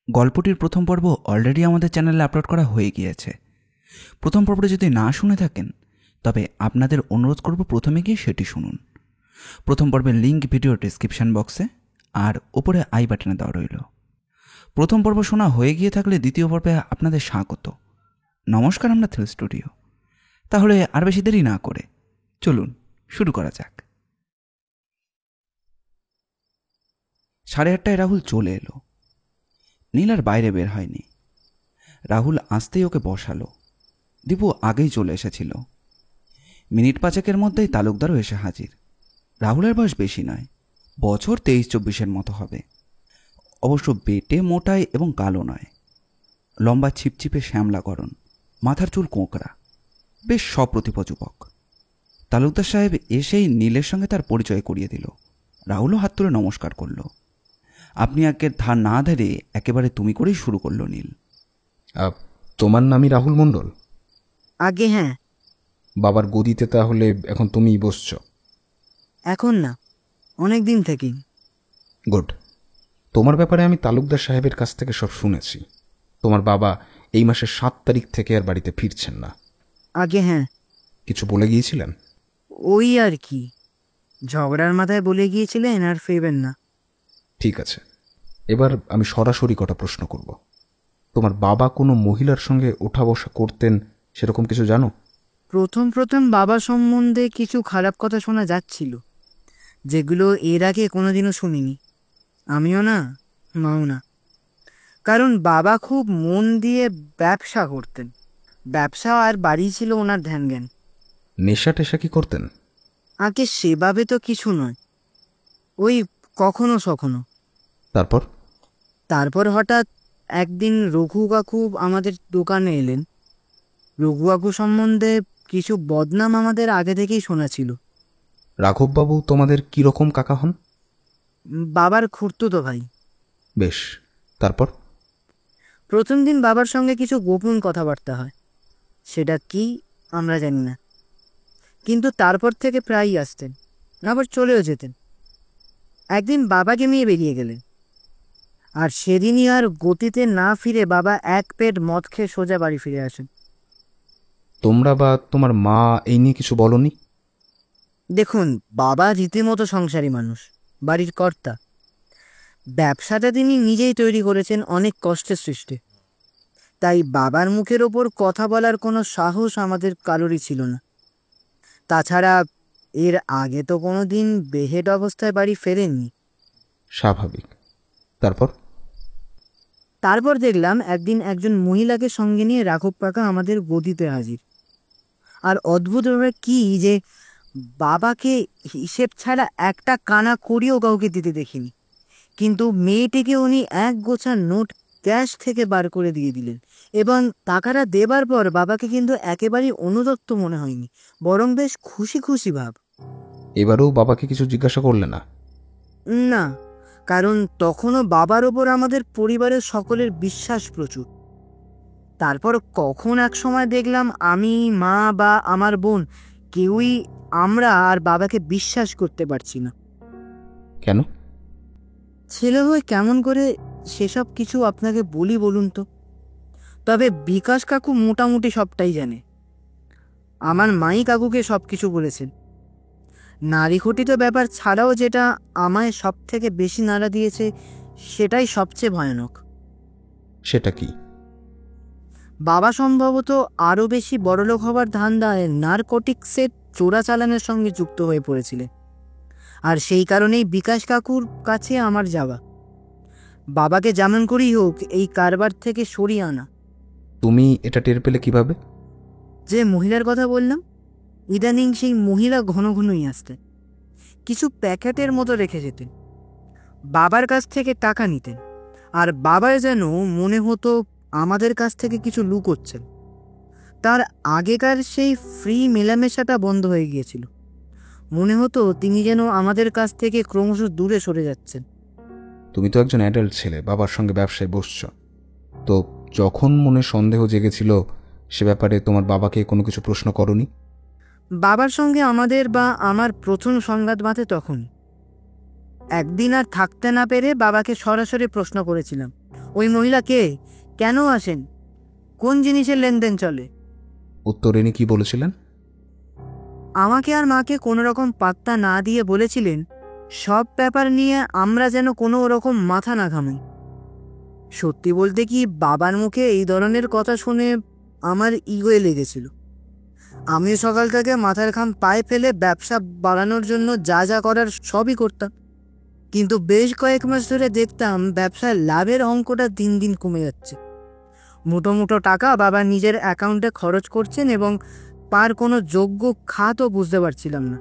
গল্পটির প্রথম পর্ব অলরেডি আমাদের চ্যানেলে আপলোড করা হয়ে গিয়েছে। প্রথম পর্বটি যদি না শুনে থাকেন তবে আপনাদের অনুরোধ করব প্রথমে গিয়ে সেটি শুনুন। প্রথম পর্বের লিঙ্ক ভিডিও ডেসক্রিপশন বক্সে আর ওপরে আই বাটনে দেওয়া রইল। প্রথম পর্ব শোনা হয়ে গিয়ে থাকলে দ্বিতীয় পর্বে আপনাদের স্বাগত। নমস্কার, আমরা থ্রিল স্টুডিও। তাহলে আর বেশি দেরি না করে চলুন শুরু করা যাক। 8:30টায় রাহুল চলে এলো। নীল আর বাইরে বের হয়নি। রাহুল আসতেই ওকে বসালো। দীপু আগেই চলে এসেছিল। মিনিট 5 মধ্যেই তালুকদারও এসে হাজির। রাহুলের বয়স বেশি নয়, বছর 23-24 মতো হবে। অবশ্য বেটে মোটাই এবং কালো নয়, লম্বা ছিপছিপে শ্যামলা গড়ন, মাথার চুল কোঁকড়া, বেশ সপ্রতিভ যুবক। তালুকদার সাহেব এসেই নীলের সঙ্গে তার পরিচয় করিয়ে দিল। রাহুলও হাত তুলে নমস্কার করল। আপনি আগে ধার না ধরে একেবারে তুমি করেই শুরু করলো নীল। তোমার নামই রাহুল মণ্ডল? আগে হ্যাঁ। বাবার গদিতে তাহলে এখন তুমিই বসছ? এখন না, অনেক দিন থেকেই। গুড। তোমার ব্যাপারে আমি তালুকদার সাহেবের কাছ থেকে সব শুনেছি। তোমার বাবা এই মাসের 7 তারিখ থেকে আর বাড়িতে ফিরছেন না। আগে হ্যাঁ। কিছু বলে গিয়েছিলেন? ওই আর কি, ঝগড়ার মাথায় বলে গিয়েছিলেন আর ফেরবেন না। ঠিক আছে, এবার আমি সরাসরি কটা প্রশ্ন করব। তোমার বাবা কোনো মহিলার সঙ্গে ওঠা বসা করতেন সেরকম কিছু জানো? প্রথম বাবা সম্বন্ধে কিছু খারাপ কথা শোনা যাচ্ছিল, যেগুলো এর আগে কোনোদিনও শুনিনি। আমিও না, মাও না। কারণ বাবা খুব মন দিয়ে ব্যবসা করতেন। ব্যবসা আর বাড়ি ছিল ওনার ধ্যান জ্ঞান। নেশা টেশা কি করতেন? আগে সেভাবে তো কিছু নয়, ওই কখনো সখনো। তারপর হঠাৎ একদিন রঘু কাকু আমাদের দোকানে এলেন। রঘু কাকু সম্বন্ধে কিছু বদনাম আমাদের আগে থেকেই শোনা ছিল। রাঘববাবু তোমাদের কিরকম কাকা হন? বাবার খুড়তুতো ভাই। বেশ, তারপর? প্রথম দিন বাবার সঙ্গে কিছু গোপন কথাবার্তা হয়, সেটা কি আমরা জানি না। কিন্তু তারপর থেকে প্রায়ই আসতেন, আবার চলেও যেতেন। একদিন বাবাকে নিয়ে বেরিয়ে গেলেন, আর সেদিনই আর গতিতে না ফিরে বাবা এক পেট মদ খেয়ে সোজা বাড়ি ফিরে আসেন। তোমরা বা তোমার মা এই নিয়ে কিছু বলনি? দেখুন, বাবা রীতিমতো সংসারী মানুষ, বাড়ির কর্তা। ব্যবসাটা তিনি নিজেই তৈরি করেছেন অনেক কষ্টের সৃষ্টি। তাই বাবার মুখের ওপর কথা বলার কোনো সাহস আমাদের কারোরই ছিল না। তাছাড়া এর আগে তো কোনো দিন বেহেড অবস্থায় বাড়ি ফেরেননি। স্বাভাবিক। তারপর দেখলাম একদিন একজন মহিলাকে সঙ্গে নিয়ে রাঘব কাকা আমাদের গদিতে হাজির। আর অদ্ভুত ব্যাপার কি যে বাবাকে হিসেব ছাড়া একটা কানা করিও কাউকে দিতে দেখিনি, কিন্তু মেয়েটিকে উনি এক গোছা নোট ক্যাশ থেকে বার করে দিয়ে দিলেন। এবং টাকাটা দেবার পর বাবাকে কিন্তু একেবারেই অনুতপ্ত মনে হয়নি, বরং বেশ খুশি খুশি ভাব। এবারেও বাবাকে কিছু জিজ্ঞাসা করলে না? না, কারণ তখনও বাবার ওপর আমাদের পরিবারের সকলের বিশ্বাস প্রচুর। তারপর কখন এক সময় দেখলাম আমি, মা বা আমার বোন কেউই আমরা আর বাবাকে বিশ্বাস করতে পারছি না। কেন? ছেলে হয়ে কেমন করে সেসব কিছু আপনাকে বলি বলুন তো। তবে বিকাশ কাকু মোটামুটি সবটাই জানে। আমার মাই কাকুকে সব কিছু বলেছেন। নারী ঘটিত ব্যাপার ছাড়াও যেটা আমায় সব থেকে বেশি নাড়া দিয়েছে সেটাই সবচেয়ে ভয়ানক। সেটা কি? বাবা সম্ভবত আরও বেশি বড়লোক হবার ধান্দায় নারকোটিক্সের চোরাচালানের সঙ্গে যুক্ত হয়ে পড়েছিলেন। আর সেই কারণেই বিকাশ কাকুর কাছে আমার যাওয়া, বাবাকে যেমন করেই হোক এই কারবার থেকে সরিয়ে আনা। তুমি এটা টের পেলে কিভাবে? যে মহিলার কথা বললাম, ইদানিং সেই মহিলা ঘন ঘনই আসতেন। কিছু প্যাকেটের মতো রেখে যেতেন, বাবার কাছ থেকে টাকা নিতেন, আর বাবার যেন মনে হতো আমাদের কাছ থেকে কিছু লুকোচ্ছেন। তার আগেকার সেই ফ্রি মেলামেশাটা বন্ধ হয়ে গিয়েছিল। মনে হতো তিনি যেন আমাদের কাছ থেকে ক্রমশ দূরে সরে যাচ্ছেন। তুমি তো একজন অ্যাডাল্ট ছেলে, বাবার সঙ্গে ব্যবসায় বসছ, তো যখন মনে সন্দেহ জেগেছিল সে ব্যাপারে তোমার বাবাকে কোনো কিছু প্রশ্ন করনি? বাবার সঙ্গে আমাদের বা আমার প্রথম সংঘাত বাঁধে তখন। একদিন আর থাকতে না পেরে বাবাকে সরাসরি প্রশ্ন করেছিলাম, ওই মহিলা কে, কেন আসেন, কোন জিনিসের লেনদেন চলে? উত্তর ইনি কি বলেছিলেন? আমাকে আর মাকে কোনো রকম পাত্তা না দিয়ে বলেছিলেন সব ব্যাপার নিয়ে আমরা যেন কোনো রকম মাথা না ঘামাই। সত্যি বলতে কি, বাবার মুখে এই ধরনের কথা শুনে আমার ইগোয়ে লেগেছিল। আমি সকাল থেকে মাথার ঘাম পায়ে ফেলে ব্যবসা বাড়ানোর জন্য যা যা করার সবই করতাম, কিন্তু বেশ কয়েক মাস ধরে দেখতাম ব্যবসার লাভের অঙ্কটা দিন দিন কমে যাচ্ছে। মুটো মুটো টাকা বাবা নিজের অ্যাকাউন্টে খরচ করছেন এবং তার কোনো যোগ্য খাতও বুঝতে পারছিলাম না।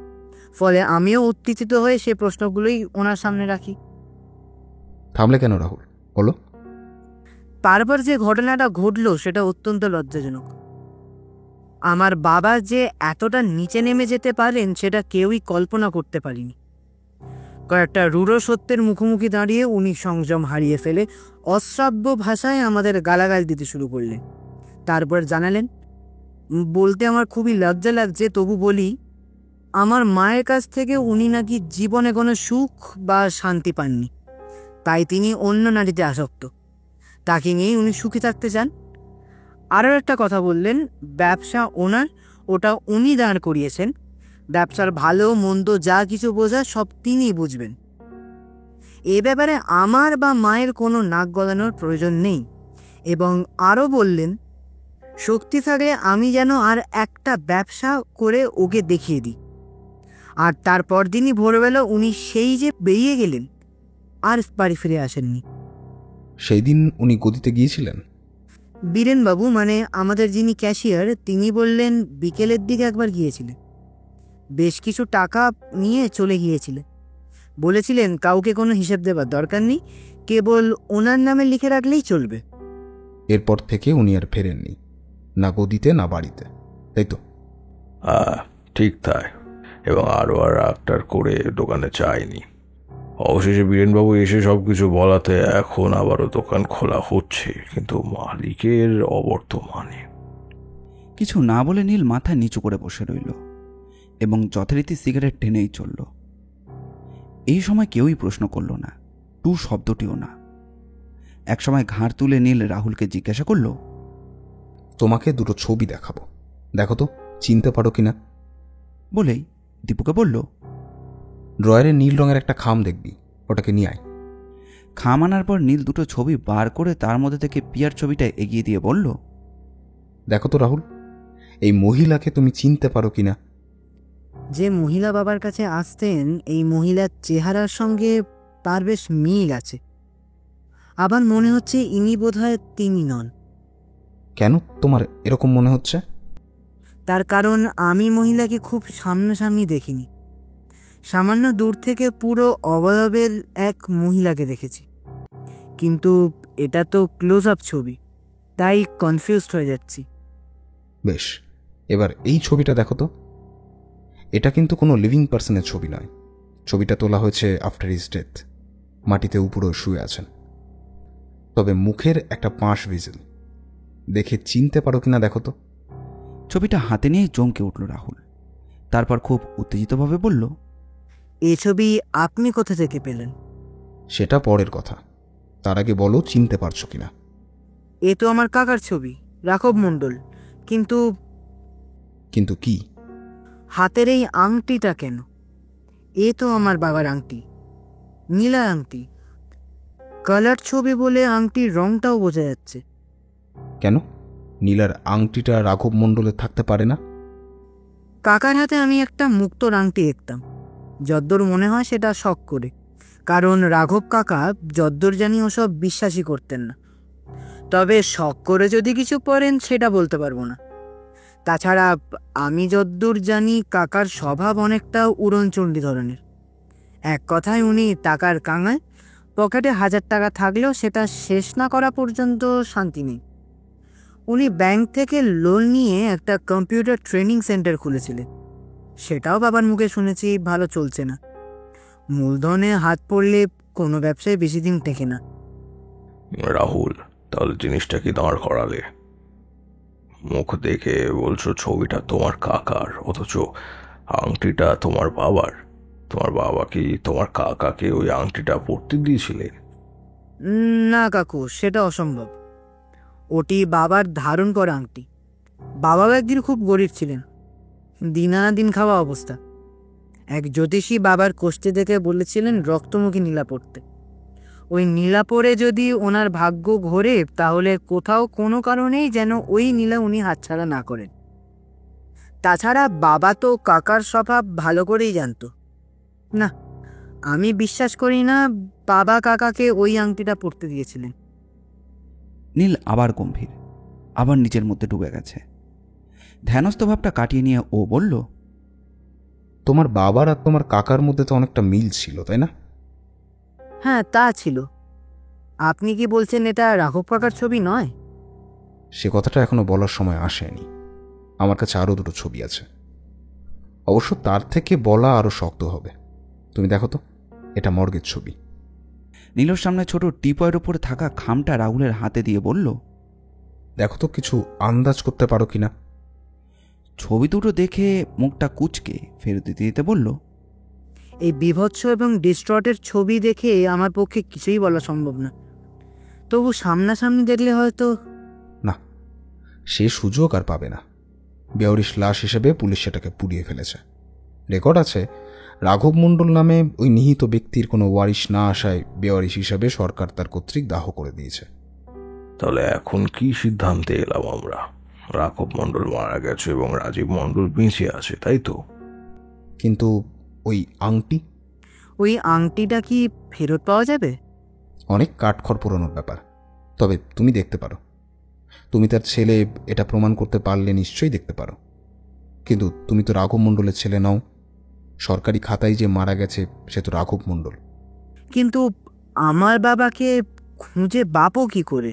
ফলে আমিও উত্তেজিত হয়ে সে প্রশ্নগুলোই ওনার সামনে রাখি। থামলে কেন রাহুল, বলো। তারপর যে ঘটনাটা ঘটলো সেটা অত্যন্ত লজ্জাজনক। আমার বাবা যে এতটা নিচে নেমে যেতে পারেন সেটা কেউই কল্পনা করতে পারিনি। কয়েকটা রূঢ় সত্যের মুখোমুখি দাঁড়িয়ে উনি সংযম হারিয়ে ফেলে অশ্রাব্য ভাষায় আমাদের গালাগাল দিতে শুরু করলেন। তারপর জানালেন, বলতে আমার খুবই লজ্জা লাগছে তবু বলি, আমার মায়ের কাছ থেকে উনি নাকি জীবনে কোনো সুখ বা শান্তি পাননি, তাই তিনি অন্য নারীতে আসক্ত, তাকে নিয়েই উনি সুখী থাকতে চান। আরও একটা কথা বললেন, ব্যবসা ওনার, ওটা উনি দাঁড় করিয়েছেন, ব্যবসার ভালো মন্দ যা কিছু বোঝার সব তিনিই বুঝবেন। এ ব্যাপারে আমার বা মায়ের কোনো নাক গলানোর প্রয়োজন নেই। এবং আরও বললেন, শক্তি থাকলে আমি যেন আর একটা ব্যবসা করে ওকে দেখিয়ে দিই। আর তারপর দিনই ভোরবেলা উনি সেই যে বেরিয়ে গেলেন, আর বাড়ি ফিরে আসেননি। সেই দিন উনি গদিতে গিয়েছিলেন? বীরেনবাবু, মানে আমাদের যিনি ক্যাশিয়ার, তিনি বললেন বিকেলের দিকে একবার গিয়েছিলেন, বেশ কিছু টাকা নিয়ে চলে গিয়েছিলেন। বলেছিলেন কাউকে কোনো হিসেব দেবার দরকার নেই, কেবল ওনার নামে লিখে রাখলেই চলবে। এরপর থেকে উনি আর ফেরেননি, না গদিতে না বাড়িতে, তাই তো? ঠিক তাই, এবং আরও আর আক্তার করে দোকানে চাইনি। অবশেষে বীরেনবাবু এসে সব কিছু বলাতে এখন আবারও দোকান খোলা হচ্ছে, কিন্তু মালিকের অবর্তমানে। কিছু না বলে নীল মাথা নিচু করে বসে রইল এবং যথারীতি সিগারেট টেনেই চলল। এই সময় কেউই প্রশ্ন করল না, টু শব্দটিও না। একসময় ঘাড় তুলে নীল রাহুলকে জিজ্ঞাসা করল, তোমাকে দুটো ছবি দেখাবো, দেখো তো চিনতে পারো কিনা। বলেই দীপুকে বলল, ড্রয়ারে নীল রঙের একটা খাম দেখবি, ওটাকে নিয়ে আয়। খাম আনার পর নীল দুটো ছবি বার করে তার মধ্যে থেকে পিয়ার ছবিটা এগিয়ে দিয়ে বলল, দেখো তো রাহুল, এই মহিলাকে তুমি চিনতে পারো কিনা। যে মহিলা বাবার কাছে আসতেন, এই মহিলার চেহারার সঙ্গে তার বেশ মিল আছে। আবার মনে হচ্ছে ইনি বোধহয় তিনি নন। কেন তোমার এরকম মনে হচ্ছে? তার কারণ আমি মহিলাকে খুব সামনাসামনি দেখিনি, সামান্য দূর থেকে পুরো অবয়বের এক মহিলাকে দেখেছি, কিন্তু এটা তো ক্লোজ আপ ছবি, তাই কনফিউজড হয়ে যাচ্ছি। বেশ, এবার এই ছবিটা দেখো তো। এটা কিন্তু কোনো লিভিং পার্সনের ছবি নয়, ছবিটা তোলা হয়েছে আফটার হিজ ডেথ। মাটিতে উপরে শুয়ে আছেন, তবে মুখের একটা পাঁশ ভিজিল, দেখে চিনতে পারো কিনা দেখো তো। ছবিটা হাতে নিয়ে চমকে উঠল রাহুল। তারপর খুব উত্তেজিতভাবে বলল, এই ছবি আপনি কোথা থেকে পেলেন? সেটা পরের কথা, তার আগে বলো চিনতে পারছো কিনা। এ তো আমার কাকার ছবি, রাঘব মণ্ডল, কিন্তু কিন্তু কি? হাতের এই আংটিটা কেন? এ তো আমার বাবার আংটি, নীলা আংটি। কালার ছবি বলে আংটির রংটাও বোঝা যাচ্ছে। কেন নীলার আংটিটা রাঘব মণ্ডলের থাকতে পারে না? কাকার হাতে আমি একটা মুক্তোর আংটি দেখতাম, যদ্দূর মনে হয় সেটা শখ করে, কারণ রাঘব কাকা যদ্দূর জানি ওসব বিশ্বাসই করতেন না। তবে শখ করে যদি কিছু পড়েন সেটা বলতে পারবো না। তাছাড়া আমি যদ্দূর জানি কাকার স্বভাব অনেকটা উড়নচণ্ডী ধরনের। এক কথায় উনি টাকার কাঙাল, পকেটে 1000 টাকা থাকলেও সেটা শেষ না করা পর্যন্ত শান্তি নেই। উনি ব্যাংক থেকে লোন নিয়ে একটা কম্পিউটার ট্রেনিং সেন্টার খুলেছিলেন, সেটাও বাবার মুখে শুনেছি ভালো চলছে না। মূলধনে হাত পড়লে কোনো ব্যবসায় বেশি দিন টেকে না। রাহুল, তাহলে জিনিসটা কি দাঁড় করালে? মুখ দেখে বলছো ছবিটা তোমার কাকার, অথচ আংটিটা তোমার বাবার। তোমার বাবা কি তোমার কাকাকে ওই আংটিটা পরতে দিয়েছিলেন? না কাকু, সেটা অসম্ভব। ওটি বাবার ধারণ করা আংটি। বাবাও একদিন খুব গরিব ছিলেন, দিনাদিন খাওয়া অবস্থা। এক জ্যোতিষী বাবার কষ্টে দেখে বলেছিলেন রক্তমুখী নীলা পড়তে। ওই নীলা পরে যদি ওনার ভাগ্য ঘোরে, তাহলে কোথাও কোনো কারণেই যেন ওই নীলা উনি হাতছাড়া না করেন। তাছাড়া বাবা তো কাকার স্বভাব ভালো করেই জানতো। না, আমি বিশ্বাস করি না বাবা কাকাকে ওই আংটিটা পরতে দিয়েছিলেন। নীল আবার গম্ভীর, আবার নিজের মধ্যে ডুবে গেছে। ধ্যানস্থ ভাবটা কাটিয়ে নিয়ে ও বলল, তোমার বাবার আর তোমার কাকার মধ্যে তো অনেকটা মিল ছিল, তাই না? হ্যাঁ, তা ছিল। আপনি কি বলছেন এটা রাঘব কাকার ছবি নয়? সে কথাটা এখনো বলার সময় আসেনি। আমার কাছে আরও দুটো ছবি আছে, অবশ্য তার থেকে বলা আরও শক্ত হবে। তুমি দেখো তো, এটা মর্গের ছবি। নীলর সামনে ছোট টিপয়ের উপরে থাকা খামটা রাহুলের হাতে দিয়ে বলল, দেখো তো কিছু আন্দাজ করতে পারো কিনা। ছবি দুটো দেখে মুখটা কুঁচকে ফেরত দিতে দিতে বলল, এই বিভৎস এবং ডিস্ট্রটের ছবি দেখে আমার পক্ষে কিছুই বলা সম্ভব না। তবু সামনাসামনি দেখলে হয়তো। না, সে সুযোগ আর পাবে না। বেওয়ারিশ লাশ হিসেবে পুলিশ সেটাকে পুড়িয়ে ফেলেছে। রেকর্ড আছে, রাঘব মণ্ডল নামে ওই নিহিত ব্যক্তির কোনো ওয়ারিশ না আসায় বেওয়ারিশ হিসাবে সরকার তার কর্তৃক দাহ করে দিয়েছে। তাহলে এখন কি সিদ্ধান্তে এলাম আমরা? রাঘব মণ্ডল মারা গেছে এবং রাজীব মণ্ডল বেঁচে আছে, তাই তো? কিন্তু ওই আংটি, ওই আংটিটা কি ফেরত পাওয়া যাবে? অনেক কাঠখড় পোড়ানোর ব্যাপার। তবে তুমি দেখতে পারো। তুমি তার ছেলে, এটা প্রমাণ করতে পারলে নিশ্চয়ই দেখতে পারো। কিন্তু তুমি তো রাঘব মণ্ডলের ছেলে নও। সরকারি খাতায় যে মারা গেছে সে তো রাঘব মণ্ডল। কিন্তু আমার বাবাকে খুঁজে বাপও কি করে?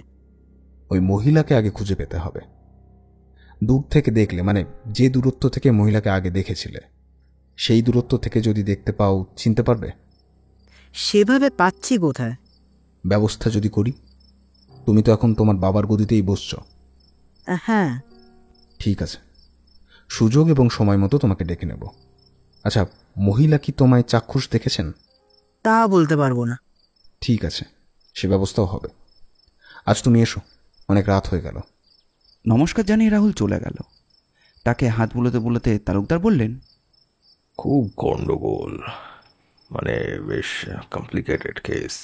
ওই মহিলাকে আগে খুঁজে পেতে হবে। দূর থেকে দেখলে, মানে যে দূরত্ব থেকে মহিলাকে আগে দেখেছিলে সেই দূরত্ব থেকে যদি দেখতে পাও, চিনতে পারবে। সেভাবে পাচ্ছি কোথায়? ব্যবস্থা যদি করি। তুমি তো এখন তোমার বাবার গদিতেই বসছ। হ্যাঁ। ঠিক আছে, সুযোগ এবং সময় মতো তোমাকে ডেকে নেব। আচ্ছা, মহিলা কি তোমায় চাক্ষুষ দেখেছেন? তা বলতে পারবো না। ঠিক আছে, সে ব্যবস্থাও হবে। আজ তুমি এসো, অনেক রাত হয়ে গেল। নমস্কার জানিয়ে রাহুল চলে গেল। তাকে হাত বুলোতে বুলোতে তালুকদার বললেন, খুব গন্ডগোল, মানে বেশ কমপ্লিকেটেড কেস।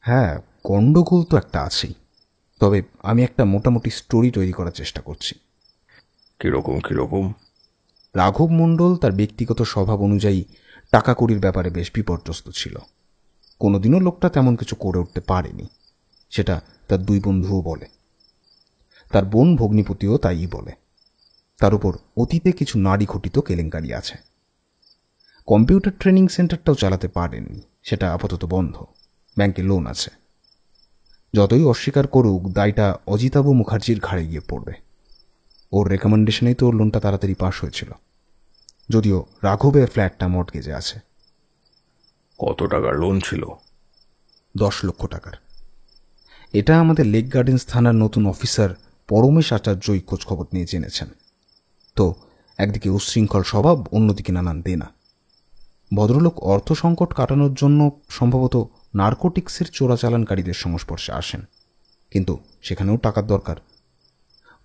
হ্যাঁ, গণ্ডগোল তো একটা আছেই। তবে আমি একটা মোটামুটি স্টোরি তৈরি করার চেষ্টা করছি। কিরকম? রাঘব মণ্ডল তার ব্যক্তিগত স্বভাব অনুযায়ী টাকা কড়ির ব্যাপারে বেশ বিপর্যস্ত ছিল। কোনোদিনও লোকটা তেমন কিছু করে উঠতে পারেনি, সেটা তার দুই বন্ধুও বলে। তার বোন ভগ্নিপতিও তাই বলে। তার উপর অতীতে কিছু নারী ঘটিত কেলেঙ্কারি আছে। কম্পিউটার ট্রেনিং সেন্টারটাও চালাতে পারেননি, সেটা আপাতত বন্ধ। ব্যাংকে লোন আছে। যতই অস্বীকার করুক, দায়টা অজিতাবু মুখার্জির ঘাড়ে গিয়ে পড়বে। ওর রেকমেন্ডেশনেই তো ওর লোনটা তাড়াতাড়ি পাশ হয়েছিল, যদিও রাঘবের ফ্ল্যাটটা মর্টগেজে আছে। কত টাকার লোন ছিল? 10 লক্ষ টাকার। এটা আমাদের লেক গার্ডেন্স থানার নতুন অফিসার পরমেশ আচার্যই খোঁজখবর নিয়ে জেনেছেন। তো একদিকে উচ্ছৃঙ্খল স্বভাব, অন্যদিকে নানান দেনা। ভদ্রলোক অর্থ সংকট কাটানোর জন্য সম্ভবত নার্কোটিক্সের চোরাচালানকারীদের সংস্পর্শে আসেন, কিন্তু সেখানেও টাকার দরকার।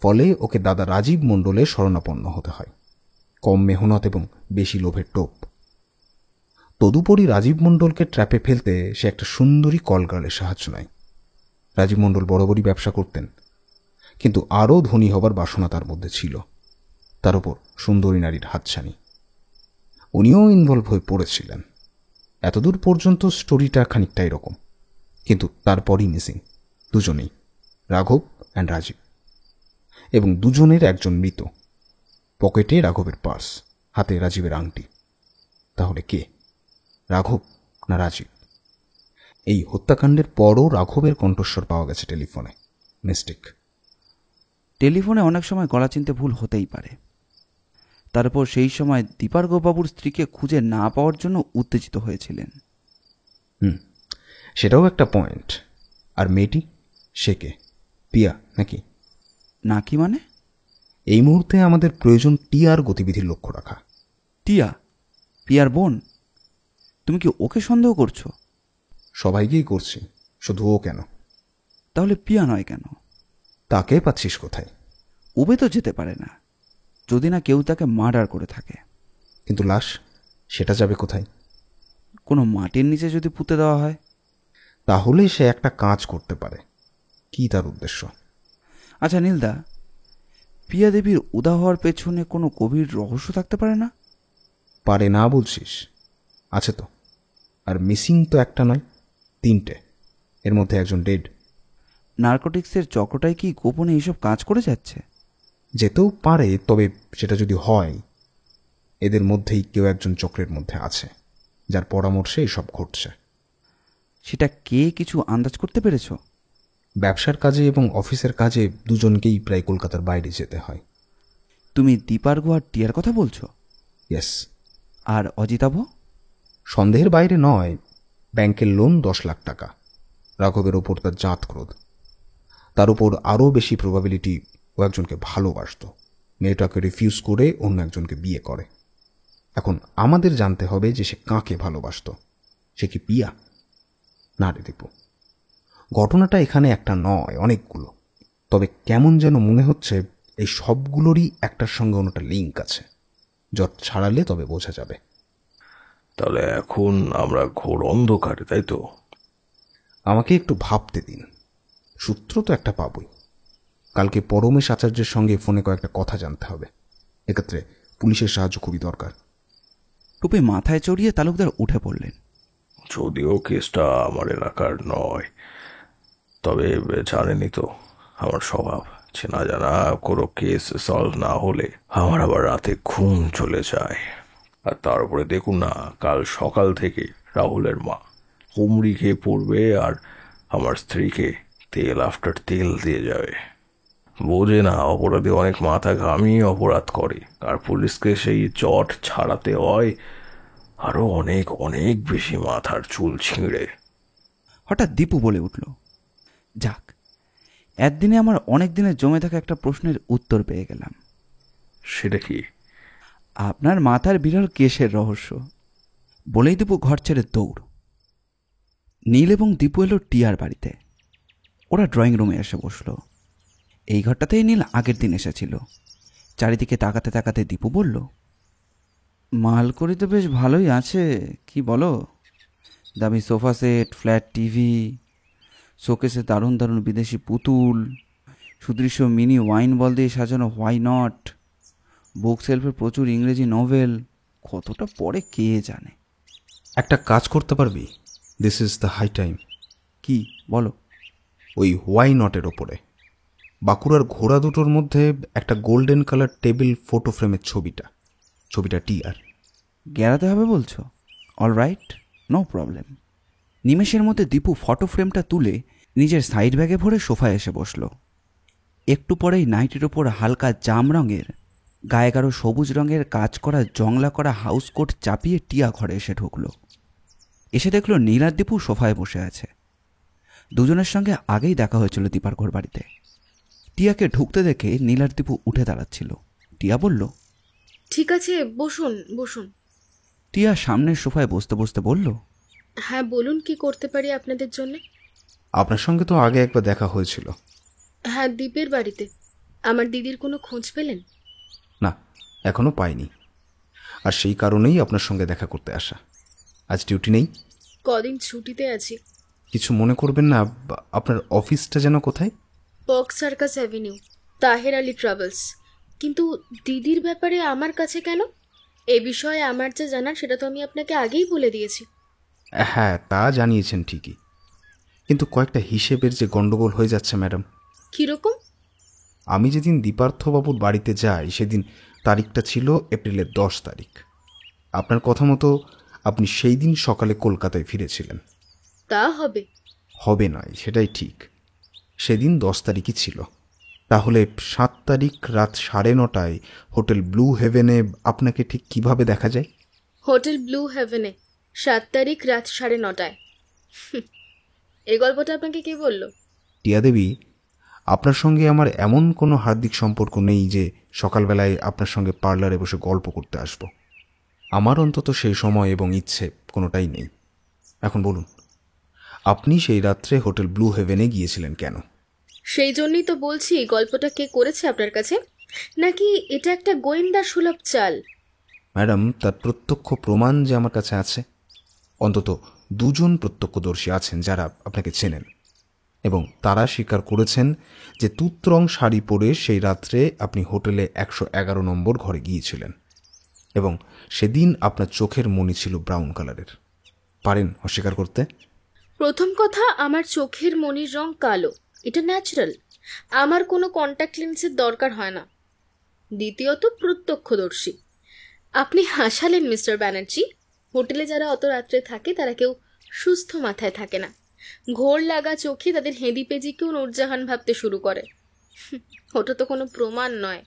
ফলে ওকে দাদা রাজীব মণ্ডলের শরণাপন্ন হতে হয়। কম মেহনত এবং বেশি লোভের টোপ। তদুপরি রাজীব মণ্ডলকে ট্র্যাপে ফেলতে সে একটা সুন্দরী কলগার্লের সাহায্য নেয়। রাজীব মণ্ডল বরাবরই ব্যবসা করতেন, কিন্তু আরও ধনী হবার বাসনা তার মধ্যে ছিল। তার উপর সুন্দরী নারীর হাতছানি। উনিও ইনভলভ হয়ে পড়েছিলেন। এতদূর পর্যন্ত স্টোরিটা খানিকটা এরকম, কিন্তু তারপরই মিসিং দুজনেই, রাঘব অ্যান্ড রাজীব। এবং দুজনের একজন মৃত। পকেটে রাঘবের পার্স, হাতে রাজীবের আংটি। তাহলে কে, রাঘব না রাজীব? এই হত্যাকাণ্ডের পরও রাঘবের কণ্ঠস্বর পাওয়া গেছে টেলিফোনে। মিস্টেক। টেলিফোনে অনেক সময় গলা চিনতে ভুল হতেই পারে। তারপর সেই সময় দীপার্ঘবাবুর স্ত্রীকে খুঁজে না পাওয়ার জন্য উত্তেজিত হয়েছিলেন। সেটাও একটা পয়েন্ট। আর মেয়েটি, সে কে? পিয়া নাকি? নাকি মানে? এই মুহূর্তে আমাদের প্রয়োজন টিয়ার গতিবিধির লক্ষ্য রাখা। টিয়া? পিয়ার বোন? তুমি কি ওকে সন্দেহ করছো? সবাইকেই করছি, শুধু ও কেন? তাহলে পিয়া নয় কেন? তাকে পাচ্ছিস কোথায়? উবে তো যেতে পারে না, যদি না কেউ তাকে মার্ডার করে থাকে। কিন্তু লাশ, সেটা যাবে কোথায়? কোনো মাটির নিচে যদি পুঁতে দেওয়া হয়। তাহলে সে একটা কাজ করতে পারে। কি তার উদ্দেশ্য? আচ্ছা নীলদা, পিয়া দেবীর উদা হওয়ার পেছনে কোনো গভীর রহস্য থাকতে পারে না? পারে না বলছিস? আছে তো। আর মিসিং তো একটা নয়, 3টে। এর মধ্যে একজন ডেড। নার্কোটিক্সের চক্রটাই কি গোপনে এইসব কাজ করে যাচ্ছে? যেতেও পারে, তবে সেটা যদি হয়, এদের মধ্যেই কেউ একজন চক্রের মধ্যে আছে, যার পরামর্শে এসব ঘটছে। সেটা কে, কিছু আন্দাজ করতে পেরেছ? ব্যবসার কাজে এবং অফিসের কাজে দুজনকেই প্রায় কলকাতার বাইরে যেতে হয়। তুমি দীপার গুহার টিয়ার কথা বলছো? ইয়েস। আর অজিতাভ? সন্দেহের বাইরে নয়। ব্যাংকের লোন 10 লাখ টাকা। রাঘবের ওপর তার জাত ক্রোধ। তার উপর আরও বেশি প্রবাবিলিটি ও একজনকে ভালোবাসত, মেয়েটাকে রিফিউজ করে অন্য একজনকে বিয়ে করে। এখন আমাদের জানতে হবে যে সে কাকে ভালোবাসত। সে কি পিয়া? না রে দীপু, ঘটনাটা এখানে একটা নয়, অনেকগুলো। তবে কেমন যেন মনে হচ্ছে এই সবগুলোরই একটার সঙ্গে অন্যটা লিঙ্ক আছে। জট ছাড়ালে তবে বোঝা যাবে। তাহলে এখন আমরা ঘোর অন্ধকারে, তাই তো? আমাকে একটু ভাবতে দিন। সূত্র তো একটা পাবই। কালকে পরমেশ আচার্যের সঙ্গে ফোনে কয়েকটা কথা জানতে হবে। এক্ষেত্রে পুলিশের সাহায্য খুবই দরকার। টুপি মাথায় চড়িয়ে তালুকদার উঠে পড়লেন। যদিও কেসটা আমার এলাকার নয়, তবে জানেনই তো আমার স্বভাব, চেনা জানা কোনো কেস সলভ না হলে আমার আবার রাতে ঘুম চলে যায়। আর তার উপরে দেখুন না, কাল সকাল থেকে রাহুলের মা হুমড়ি খেয়ে পড়বে আর আমার স্ত্রীকে তেল আফটার তেল দিয়ে যাবে। বোঝে না অপরাধী অনেক মাথা ঘামিয়ে অপরাধ করে, আর পুলিশকে সেই জট ছাড়াতে হয় আরো অনেক অনেক বেশি মাথার চুল ছিঁড়ে। হঠাৎ দীপু বলে উঠল, যাক, একদিনে আমার অনেক দিনের জমে থাকা একটা প্রশ্নের উত্তর পেয়ে গেলাম। সেটা কি? আপনার মাথার বিরল কেশের রহস্য। বলেই দীপু ঘর ছেড়ে দৌড়। নীল এবং দীপু এলো টিয়ার বাড়িতে। ওরা ড্রয়িং রুমে এসে বসল। এই ঘরটাতেই নীল আগের দিন এসেছিল। চারিদিকে তাকাতে তাকাতে দীপু বলল, মালকড়ি তো বেশ ভালোই আছে, কি বলো? দামি সোফা সেট, ফ্ল্যাট টিভি, শোকেসে দারুণ দারুণ বিদেশি পুতুল, সুদৃশ্য মিনি ওয়াইন বল দিয়ে সাজানো হোয়াই নট, বুক সেলফে প্রচুর ইংরেজি নভেল। কতটা পড়ে কে জানে। একটা কাজ করতে পারবি? This is the high time. কি বলো? ওই হোয়াই নটের ওপরে বাঁকুড়ার ঘোড়া দুটোর মধ্যে একটা গোল্ডেন কালার টেবিল ফটো ফ্রেমের ছবিটা টিয়ার। গেরাতে হবে বলছো? All right, no problem. নিমেষের মধ্যে দীপু ফটো ফ্রেমটা তুলে নিজের সাইড ব্যাগে ভরে সোফায় এসে বসল। একটু পরেই নাইটির ওপর হালকা জাম রঙের, গায়ে গাঢ় সবুজ রঙের কাজ করা জংলা করা হাউস কোট চাপিয়ে টিয়া ঘরে এসে ঢুকল। এসে দেখল নীল আর দীপু সোফায় বসে আছে। দুজনের সঙ্গে আগেই দেখা হয়েছিল দীপার ঘর বাড়িতে। টিয়াকে ঢুকতে দেখে নীল আর দীপু উঠে দাঁড়াচ্ছিল। টিয়া বলল, ঠিক আছে, বসুন বসুন। টিয়া সামনের সোফায় বসতে বসতে বলল, হ্যাঁ বলুন, কি করতে পারি আপনাদের জন্য? আপনার সঙ্গে তো আগে একবার দেখা হয়েছিল। হ্যাঁ, দ্বীপের বাড়িতে। আমার দিদির কোনো খোঁজ পেলেন? না, এখনো পাইনি। আর সেই কারণেই আপনার সঙ্গে দেখা করতে আসা। আজ ডিউটি নেই? কদিন ছুটিতে আছি। কিছু মনে করবেন না, আপনার অফিসটা যেন কোথায়? পক circus avenue, Taher Ali travels. কিন্তু দিদির ব্যাপারে আমার কাছে কেন? এ বিষয়ে আমার যা জানার সেটা তো আমি আপনাকে আগেই বলে দিয়েছি। হ্যাঁ, তা জানিয়েছেন ঠিকই, কিন্তু কয়েকটা হিসেবের যে গন্ডগোল হয়ে যাচ্ছে ম্যাডাম। কীরকম? আমি যেদিন দীপার্থবাবুর বাড়িতে যাই সেদিন তারিখটা ছিল এপ্রিলের 10 তারিখ। আপনার কথা মতো আপনি সেই দিন সকালে কলকাতায় ফিরেছিলেন। তা হবে? হবে নয়, সেটাই ঠিক। সেদিন 10 তারিখই ছিল। তাহলে 7 তারিখ রাত 9:30টায় হোটেল ব্লু হেভেনে আপনাকে ঠিক কিভাবে দেখা যায়? হোটেল ব্লু হেভেনে 7 তারিখ রাত 9:30টায়? এই গল্পটা আপনাকে কে বলল? টিয়া দেবী, আপনার সঙ্গে আমার এমন কোনো হার্দিক সম্পর্ক নেই যে সকালবেলায় আপনার সঙ্গে পার্লারে বসে গল্প করতে আসব। আমার অন্তত সেই সময় এবং ইচ্ছে কোনোটাই নেই। এখন বলুন, আপনি সেই রাত্রে হোটেল ব্লু হেভেনে গিয়েছিলেন কেন? সেই জন্যই তো বলছি গল্পটা কে করেছে আপনার কাছে, নাকি এটা একটা গোয়েন্দা সুলভ চাল? ম্যাডাম, তার প্রত্যক্ষ প্রমাণ যে আমার কাছে আছে। অন্তত 2জন প্রত্যক্ষদর্শী আছেন যারা আপনাকে চেনেন, এবং তারা স্বীকার করেছেন যে তুত রং শাড়ি পরে সেই রাত্রে আপনি হোটেলে 111 নম্বর ঘরে গিয়েছিলেন, এবং সেদিন আপনার চোখের মণি ছিল ব্রাউন কালারের। পারেন অস্বীকার করতে? প্রথম কথা, আমার চোখের মনির রং কালো, এটা ন্যাচারাল, আমার কোনো কন্ট্যাক্ট লেন্সের দরকার হয় না। দ্বিতীয়ত, প্রত্যক্ষদর্শী। আপনি হাসালেন মিস্টার ব্যানার্জি। হোটেলে যারা অত রাত্রে থাকে তারা কেউ সুস্থ মাথায় থাকে না। ঘোর লাগা চোখে তাদের হেঁদি পেজিকেও নূরজাহান ভাবতে শুরু করে। ওটা তো কোনো প্রমাণ নয়।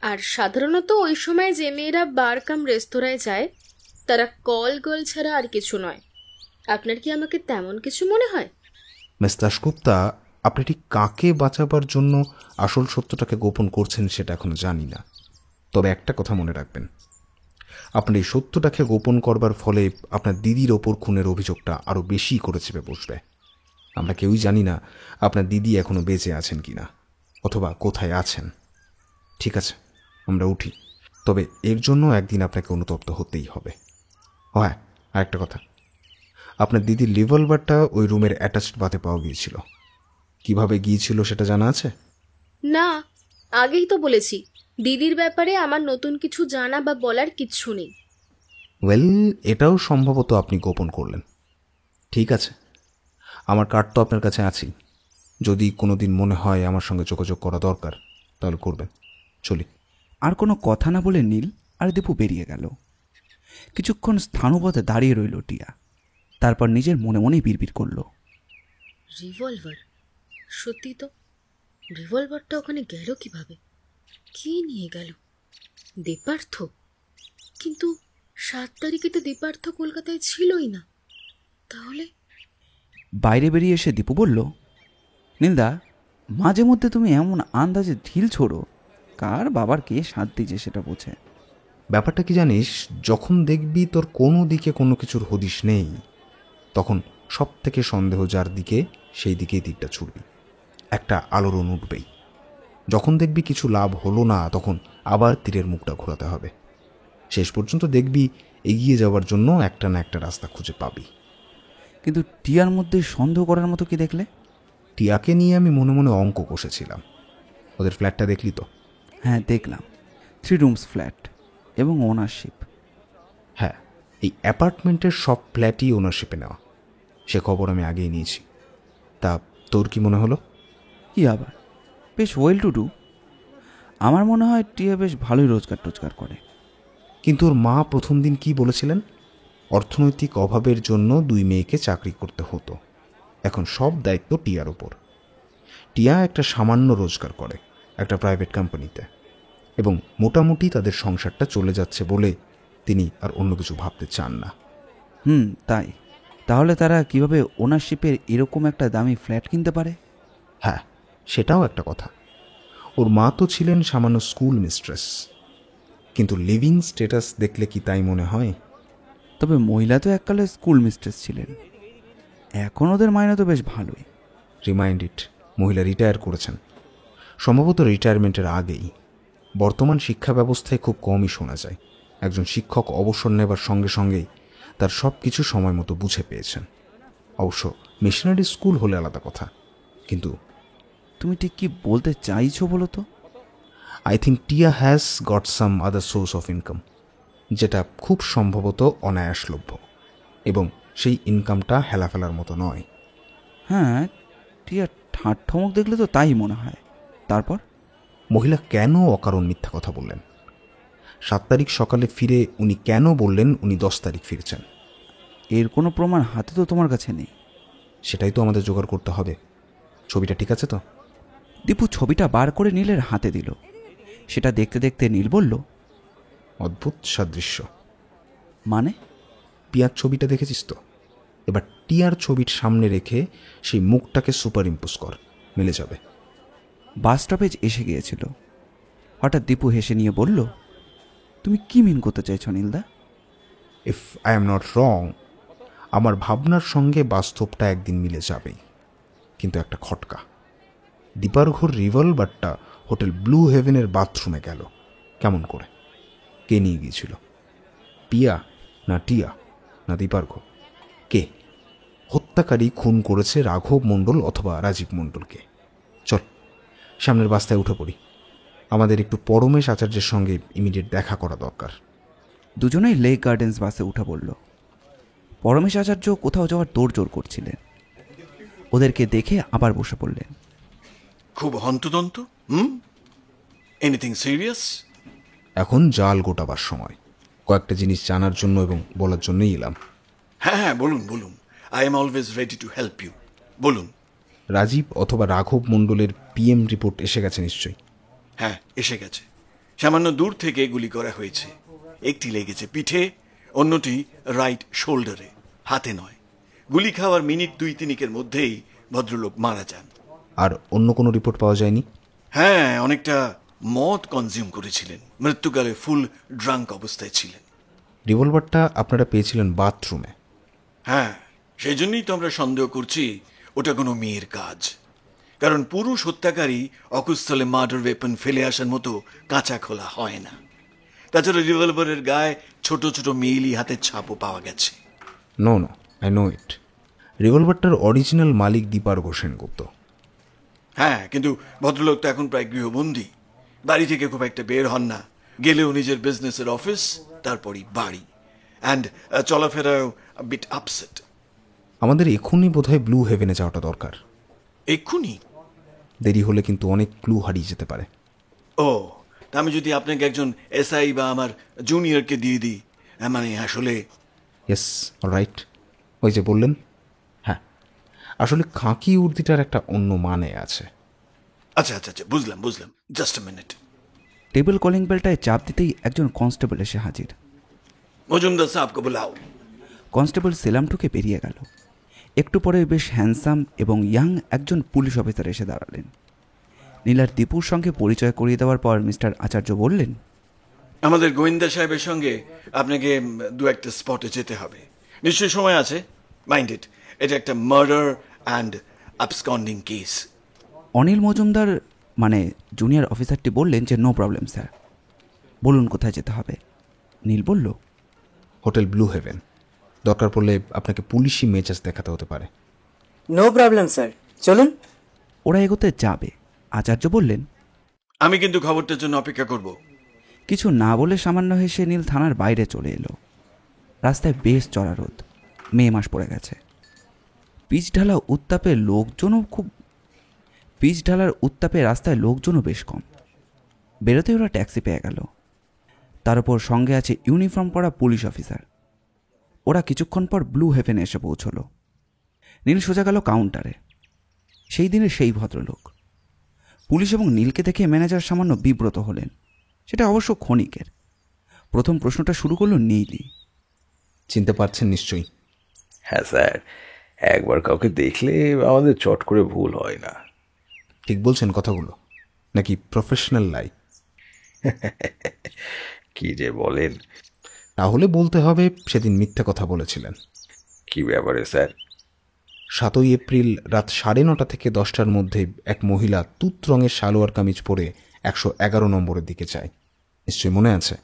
আর সাধারণত ওই সময় যে মেয়েরা বার কাম রেস্তোরাঁয় যায় তারা কল গার্ল ছাড়া আর কিছু নয়। আপনার কি আমাকে তেমন কিছু মনে হয়? মিস দাশগুপ্তা, আপনি ঠিক কাকে বাঁচাবার জন্য আসল সত্যটাকে গোপন করছেন সেটা এখনো জানি না। তবে একটা কথা মনে রাখবেন, আপনি এই সত্যটাকে গোপন করবার ফলে আপনার দিদির ওপর খুনের অভিযোগটা আরও বেশি করে চেপে বসবে। আমরা কেউই জানি না আপনার দিদি এখনো বেঁচে আছেন কিনা, অথবা কোথায় আছেন। ঠিক আছে, আমরা উঠি। তবে এর জন্য একদিন আপনাকে অনুতপ্ত হতেই হবে। হ্যাঁ, আরেকটা কথা, আপনার দিদির রিভলভারটা ওই রুমের অ্যাটাচড বাথে পাওয়া গিয়েছিল। কিভাবে গিয়েছিল সেটা জানা আছে? না, আগেই তো বলেছি দিদির ব্যাপারে আমার নতুন কিছু জানা বা বলার কিচ্ছু নেই। ওয়েল, এটাও সম্ভবত আপনি গোপন করলেন। ঠিক আছে, আমার কার্ড তো আপনার কাছে আছেই। যদি কোনো দিন মনে হয় আমার সঙ্গে যোগাযোগ করা দরকার তাহলে করবেন। চলি। আর কোনো কথা না বলে নীল আর দীপু বেরিয়ে গেল। কিছুক্ষণ স্থানপথে দাঁড়িয়ে রইল টিয়া। তারপর নিজের মনে মনেই বিড়বিড় করল, রিভলভার, সত্যি তো রিভলভারটা ওখানে গেল কিভাবে? কে নিয়ে গেল? দীপার্থ? কিন্তু 7 তারিখে তো দীপার্থ কলকাতায় ছিলই না। তাহলে বাইরে বেরিয়ে এসে দীপু বলল, নীলদা, মাঝে মধ্যে তুমি এমন আন্দাজে ঢিল ছোড়ো, কার বাবার কে সাথ দিয়েছে সেটা বোঝে। ব্যাপারটা কি জানিস, যখন দেখবি তোর কোনো দিকে কোনো কিছুর হদিশ নেই, তখন সব থেকে সন্দেহ যার দিকে, সেই দিকেই তীরটা ছুড়বি। একটা আলোড়ন উঠবেই। যখন দেখবি কিছু লাভ হলো না, তখন আবার তীরের মুখটা ঘোরাতে হবে। শেষ পর্যন্ত দেখবি এগিয়ে যাওয়ার জন্য একটা না একটা রাস্তা খুঁজে পাবি। কিন্তু টিয়ার মধ্যে সন্দেহ করার মতো কি দেখলে? টিয়াকে নিয়ে আমি মনে মনে অঙ্ক কষেছিলাম। ওদের ফ্ল্যাটটা দেখলি তো? হ্যাঁ, দেখলাম। 3 রুমস ফ্ল্যাট এবং ওনারশিপ। হ্যাঁ, এই অ্যাপার্টমেন্টের সব ফ্ল্যাটই ওনারশিপে নেওয়া। সে খবর আমি আগেই নিয়েছি। তা তোর কি মনে হলো? কি আবার, বেশ ওয়েল টু ডু। আমার মনে হয় টিয়া বেশ ভালোই রোজগার করে। কিন্তু ওর মা প্রথম দিন কি বলেছিলেন? অর্থনৈতিক অভাবের জন্য 2 মেয়েকে চাকরি করতে হতো। এখন সব দায়িত্ব টিয়ার ওপর। টিয়া একটা সামান্য রোজগার করে একটা প্রাইভেট কোম্পানিতে, এবং মোটামুটি তাদের সংসারটা চলে যাচ্ছে বলে তিনি আর অন্য কিছু ভাবতে চান না। তাই তাহলে তারা কিভাবে ওনারশিপের এরকম একটা দামি ফ্ল্যাট কিনতে পারে? হ্যাঁ, সেটাও একটা কথা। ওর মা তো ছিলেন সামান্য স্কুল মিস্ট্রেস, কিন্তু লিভিং স্ট্যাটাস দেখলে কি তাই মনে হয়? তবে মহিলা তো এককালে স্কুল মিস্ট্রেস ছিলেন। এখন ওদের মাইনে তো বেশ ভালোই। রিমাইন্ড ইট, মহিলা রিটায়ার করেছেন, সম্ভবত রিটায়ারমেন্টের আগেই। বর্তমান শিক্ষা ব্যবস্থায় খুব কমই শোনা যায় একজন শিক্ষক অবসর নেবার সঙ্গে সঙ্গেই তার সব কিছু সময় মতো বুঝে পেয়েছেন। অবশ্য মিশনারি স্কুল হলে আলাদা কথা। কিন্তু তুমি ঠিক কি বলতে চাইছো বলো তো? আই থিঙ্ক টিয়া has got some other source of income, যেটা খুব সম্ভবত অনায়াসলভ্য, এবং সেই ইনকামটা হেলাফেলার মতো নয়। হ্যাঁ, টিয়া ঠাঁট ঠমক দেখলে তো তাই মনে হয়। তারপর মহিলা কেন অকারণ মিথ্যা কথা বললেন? 7 তারিখ সকালে ফিরে উনি কেন বললেন উনি 10 তারিখ ফিরছেন? এর কোনো প্রমাণ হাতে তো তোমার কাছে নেই। সেটাই তো আমাদের জোগাড় করতে হবে। ছবিটা ঠিক আছে তো? দীপু ছবিটা বার করে নীলের হাতে দিল। সেটা দেখতে দেখতে নীল বলল, অদ্ভুত সাদৃশ্য। মানে? পিয়ার ছবিটা দেখেছিস তো? এবার টিয়ার ছবির সামনে রেখে সেই মুখটাকে সুপার ইম্পোজ কর, মিলে যাবে। বাস স্টপেজ এসে গিয়েছিল। হঠাৎ দীপু হেসে নিয়ে বলল, তুমি কি মিন করতে চাইছো নীলদা? If I am not wrong, আমার ভাবনার সঙ্গে বাস্তবটা একদিন মিলে যাবেই, কিন্তু একটা খটকা। দীপার্ঘর রিভলভারটা হোটেল ব্লু হেভেনের বাথরুমে গেল কেমন করে? কে নিয়ে গিয়েছিল? পিয়া না টিয়া না দীপার্ঘ? কে? হত্যাকারী খুন করেছে রাঘব মণ্ডল অথবা রাজীব মণ্ডলকে। চল সামনের বাস্তায় উঠে পড়ি, আমাদের একটু পরমেশ আচার্যের সঙ্গে ইমিডিয়েট দেখা করা দরকার। দুজনেই লেক গার্ডেন্স বাসে উঠে পড়ল। পরমেশ আচার্য কোথাও যাওয়ার তোড়জোড় করছিলেন। ওদেরকে দেখে আবার বসে পড়লেন। খুব হন্তদন্ত? Anything serious? এখন জাল গোটাবার সময়, কয়েকটা জিনিস জানার জন্য এবং বলার জন্যই এলাম। হ্যাঁ, বলুন বলুন, I am always ready to help you, বলুন। রাজীব অথবা রাঘব মণ্ডলের পিএম রিপোর্ট এসে গেছে নিশ্চয়ই? হ্যাঁ, এসে গেছে। সামান্য দূর থেকে গুলি করা হয়েছে। একটি লেগেছে পিঠে, অন্যটি রাইট শোল্ডারে, হাতে নয়। গুলি খাওয়ার মিনিট 2-3 মধ্যেই ভদ্রলোক মারা যান। আর অন্য কোনো রিপোর্ট পাওয়া যায়নি? হ্যাঁ, অনেকটা মদ কনজিউম করেছিলেন, মৃত্যুকালে ফুল ড্রাঙ্ক অবস্থায় ছিলেন। রিভলভারটা আপনারা পেয়েছিলেন বাথরুমে? হ্যাঁ, সেই জন্যই তো আমরা সন্দেহ করছি ওটা কোনো মেয়ের কাজ। কারণ পুরুষ হত্যাকারী অকুস্থলে মার্ডার ওয়েপন ফেলে আসার মতো কাঁচা খোলা হয় না। তাছাড়া রিভলভারের গায়ে ছোট ছোট মেইলি হাতের ছাপও পাওয়া গেছে। No, I know it. রিভলভারটার অরিজিনাল মালিক দীপার্ঘ সেনগুপ্ত। হ্যাঁ, কিন্তু ভদ্রলোক তো এখন প্রায় গৃহবন্দী, বাড়ি থেকে খুব একটা বের হন না। গেলেও নিজের বিজনেসের অফিস, তারপরই বাড়ি, অ্যান্ড চলাফেরাও বিট আপসেট। আমাদের এক্ষুনি বোধহয় ব্লু হেভেনে যাওয়াটা দরকার। এক্ষুনি? দেরি হলে কিন্তু অনেক ক্লু হারিয়ে যেতে পারে। ও, আমি যদি আপনাকে একজন এসআই বা আমার জুনিয়রকে দিয়ে দিই, মানে আসলে। Yes, alright. ওই যে বললেন, হ্যাঁ, আসলে খাঁকি উর্দিটার একটা অন্য মানে আছে। আচ্ছা, বুঝলাম। Just a minute. Table calling বেলটায় চাপ দিতেই একজন কনস্টেবল এসে হাজির। মজুমদার সাহেবকে বুলাও। কনস্টেবল সেলাম ঠুকে বেরিয়ে গেল। একটু পরে বেশ হ্যান্ডসাম এবং ইয়াং একজন পুলিশ অফিসার এসে দাঁড়ালেন। নীলার দীপুর সঙ্গে পরিচয় করিয়ে দেওয়ার পর মিস্টার আচার্য বললেন, আমাদের গোয়েন্দা সাহেবের সঙ্গে আপনাকে 2-1 স্পটে যেতে হবে। নিশ্চয়ই সময় আছে? মাইন্ড ইট, এটা একটা murder and absconding case. Anil Majumdar মানে জুনিয়র অফিসারটি বললেন যে নো প্রবলেম স্যার, বলুন কোথায় যেতে হবে। নীল বলল, হোটেল ব্লু হেভেন। দরকার পড়লে আপনাকে পুলিশি মেজাজ দেখাতে হতে পারে। নো প্রবলেম স্যার, চলুন। ওরা এগোতে যাবে। আচার্য বললেন, আমি কিন্তু খবরটার জন্য অপেক্ষা করব। কিছু না বলে সামান্য হেসে নীল থানার বাইরে চলে এলো। রাস্তায় বেশ চড়া রোদ, মে মাস পড়ে গেছে। পিচ ঢালার উত্তাপে রাস্তায় লোকজনও বেশ কম। বেরোতে ওরা ট্যাক্সি পেয়ে গেল। তার উপর সঙ্গে আছে ইউনিফর্ম পরা পুলিশ অফিসার। ওরা কিছুক্ষণ পর ব্লু হেভেনে এসে পৌঁছলো। নীল সোজা গেল কাউন্টারে। সেই দিনের সেই ভদ্রলোক। পুলিশ এবং নীলকে দেখে ম্যানেজার সামান্য বিব্রত হলেন, সেটা অবশ্য ক্ষণিকের। প্রথম প্রশ্নটা শুরু করলো নীলই। চিনতে পারছেন নিশ্চয়ই? হ্যাঁ স্যার, একবার কাউকে দেখলে আমাদের চট করে ভুল হয় না। ঠিক বলছেন কথাগুলো, নাকি প্রফেশনাল লাই? কি যে বলেন। তাহলে বলতে হবে সেদিন মিথ্যে কথা বলেছিলেন। কি ব্যাপারে স্যার? 7 এপ্রিল রাত 9:30 থেকে 10টার মধ্যে এক মহিলা তুত রঙের সালোয়ার কামিজ পরে 111 নম্বরের দিকে যায়, নিশ্চয়ই মনে আছে?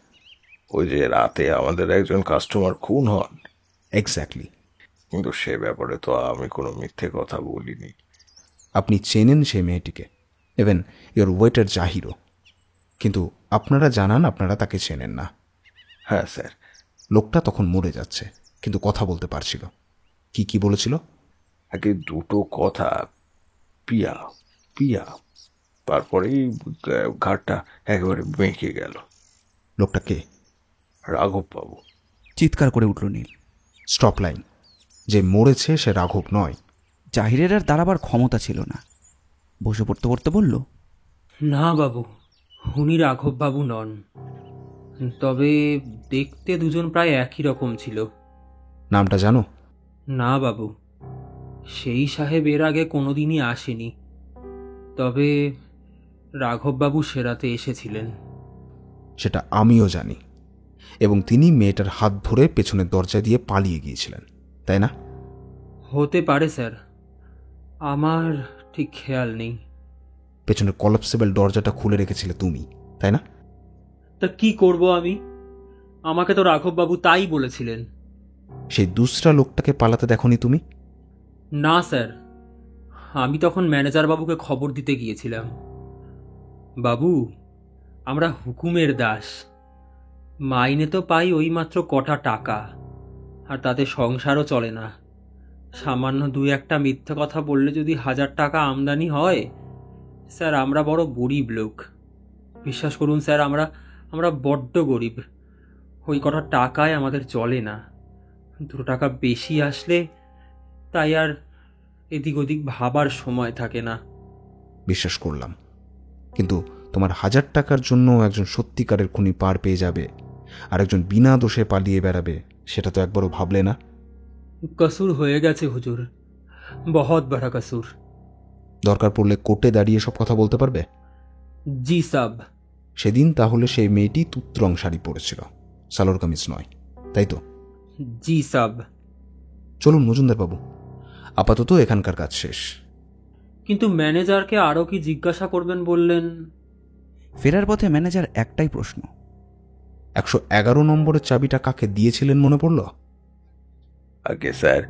ওই যে রাতে আমাদের একজন কাস্টমার খুন হন। এক্স্যাক্টলি। কিন্তু সে ব্যাপারে তো আমি কোনো মিথ্যে কথা বলিনি। আপনি চেনেন সেই মেয়েটিকে, ইভেন ইয়োর ওয়েটার জাহিরও, কিন্তু আপনারা জানান আপনারা তাকে চেনেন না। হ্যাঁ স্যার। লোকটা তখন মরে যাচ্ছে, কিন্তু কথা বলতে পারছিল। কি বলেছিল? আগে দুটো কথা, পিয়া পিয়া, তারপরেই ঘাটটা একেবারে বেঁকে গেল। লোকটা কে? রাঘব বাবু। চিৎকার করে উঠল নীল। Stop line. যে মরেছে সে রাঘব নয়। জাহিরের আর দাঁড়াবার ক্ষমতা ছিল না। বসে পড়তে পড়তে বলল, না বাবু, উনি রাঘববাবু নন। তবে দেখতে দুজন প্রায় একই রকম ছিল। নামটা জানো? না বাবু, সেই সাহেব এর আগে কোনোদিনই আসেনি। তবে রাঘববাবু সেরাতে এসেছিলেন। সেটা আমিও জানি, এবং তিনি মেয়েটার হাত ধরে পেছনের দরজা দিয়ে পালিয়ে গিয়েছিলেন। তাই না? হতে পারে স্যার, আমার ঠিক খেয়াল নেই। পেছনের কলাপসেবল দরজাটা খুলে রেখেছিলে তুমি, তাই না? তা কি করব আমি? আমাকে তো রাঘববাবু তাই বলেছিলেন। সেই দুসরা লোকটাকে পালাতে দেখনি তুমি? না স্যার, আমি তখন ম্যানেজার বাবুকে খবর দিতে গিয়েছিলাম। বাবু, আমরা হুকুমের দাস, মাইনে তো পাই ওই মাত্র কটা টাকা, আর তাতে সংসারও চলে না। সামান্য 2-1টা মিথ্যে কথা বললে যদি 1000 টাকা আমদানি হয়, স্যার আমরা বড় গরিব লোক। বিশ্বাস করুন স্যার, আমরা বড্ড গরিব। ওই কটা টাকায় আমাদের চলে না। 2 টাকা বেশি আসলে তাই আর এদিক ওদিক ভাবার সময় থাকে না। বিশ্বাস করলাম, কিন্তু তোমার 1000 টাকার জন্য একজন সত্যিকারের খুনি পার পেয়ে যাবে আর একজন বিনা দোষে পালিয়ে বেড়াবে, সেটা তো একবারও ভাবলে না? কসুর হয়ে গেছে হুজুর, বহুত বড় কসুর। দরকার পড়লে কোর্টে দাঁড়িয়ে সব কথা বলতে পারবে? জি সাব। সেদিন তাহলে সেই মেয়েটি তুত্রং শাড়ি পরেছিল, সালোয়ার কামিজ নয়, তাই তো? জি সাব। চলুন মজুমদার বাবু, আপাতত এখানকার কাজ শেষ। কিন্তু ম্যানেজারকে আরও কি জিজ্ঞাসা করবেন বললেন? ফেরার পথে ম্যানেজার একটাই প্রশ্ন, 111 নম্বরের চাবিটা কাকে দিয়েছিলেন মনে পড়ল? আগে স্যার,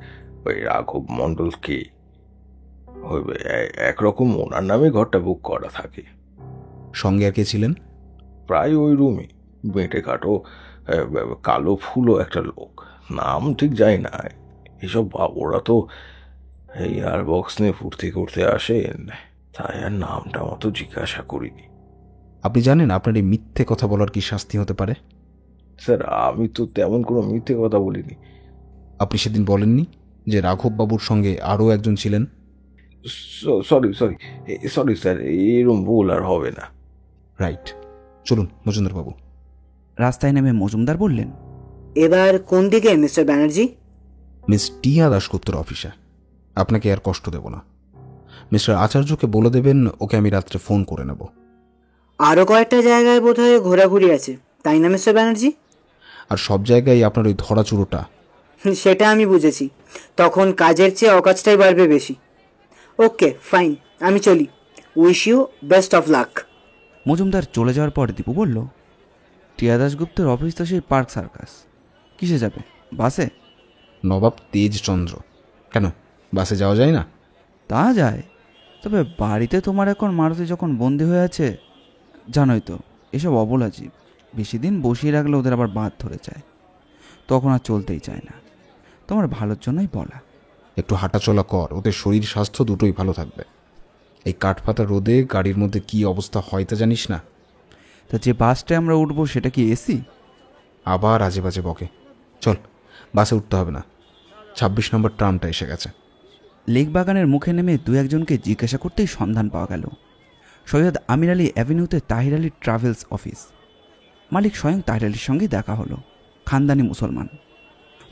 ওই রাঘব মণ্ডল কে, ওই একরকম ওনার নামে ঘরটা বুক করা থাকে। সঙ্গে আর কে ছিলেন? প্রায় ওই রুমে বেঁটে কাটো, কালো ফুলও একটা লোক, নাম ঠিক যায় না। এসব ওরা তো এয়ার বক্স নিয়ে ফুর্তি করতে আসেন, তাই আর নামটা মতো জিজ্ঞাসা করিনি। আপনি জানেন আপনার এই মিথ্যে কথা বলার কি শাস্তি হতে পারে? স্যার, আমি তো তেমন কোনো মিথ্যে কথা বলিনি। আপনি সেদিন বলেননি যে রাঘব বাবুর সঙ্গে আরও একজন ছিলেন? সরি সরি সরি স্যার, এরম ভুল আর হবে না। রাইট, চলুন মজুমদার বাবু। রাস্তায় নেমে মজুমদার বললেন, এবার কোন দিকে মিস্টার ব্যানার্জি? মিস টিয়া দাশগুপ্তর অফিসে। আপনাকে আর কষ্ট দেব না। মিস্টার আচার্যকে বলে দেবেন ওকে আমি রাত্রে ফোন করে নেব। আরও কয়েকটা জায়গায় বোধহয় ঘোরাঘুরি আছে, তাই না মিস্টার ব্যানার্জি? আর সব জায়গায় আপনার ওই ধরাচুরোটা। সেটা আমি বুঝেছি, তখন কাজের চেয়ে অকাজটাই বাড়বে বেশি। ওকে ফাইন, আমি চলি। Wish you best of luck. Majumdar চলে যাওয়ার পর দীপু বলল, টিয়া দাশগুপ্তের অফিস তো সেই পার্ক সার্কাস, কিসে যাবে? বাসে? নবাব তেজচন্দ্র। কেন, বাসে যাওয়া যায় না? তা যায়, তবে বাড়িতে তোমার এখন মারুতি যখন বন্দি হয়ে আছে, জানোই তো এসব অবলা জীব, বেশি দিন বসিয়ে রাখলে ওদের আবার বাঁধ ধরে যায়, তখন আর চলতেই চায় না। তোমার ভালোর জন্যই বলা। একটু হাঁটাচলা কর, ওদের শরীর স্বাস্থ্য দুটোই ভালো থাকবে। এই কাঠফাটা রোদে গাড়ির মধ্যে কি অবস্থা হয় তা জানিস না? তা যে বাসটায় আমরা উঠবো সেটা কি এসি? আবার আজে বাজে বকে। চল, বাসে উঠতে হবে না, 26 নম্বর ট্রামটা এসে গেছে। লেক বাগানের মুখে নেমে 2-1জনকে জিজ্ঞাসা করতেই সন্ধান পাওয়া গেল সৈয়দ আমির আলী অ্যাভিনিউতে তাহির আলী ট্রাভেলস অফিস। মালিক স্বয়ং তাহির আলীর সঙ্গে দেখা হলো। খানদানি মুসলমান,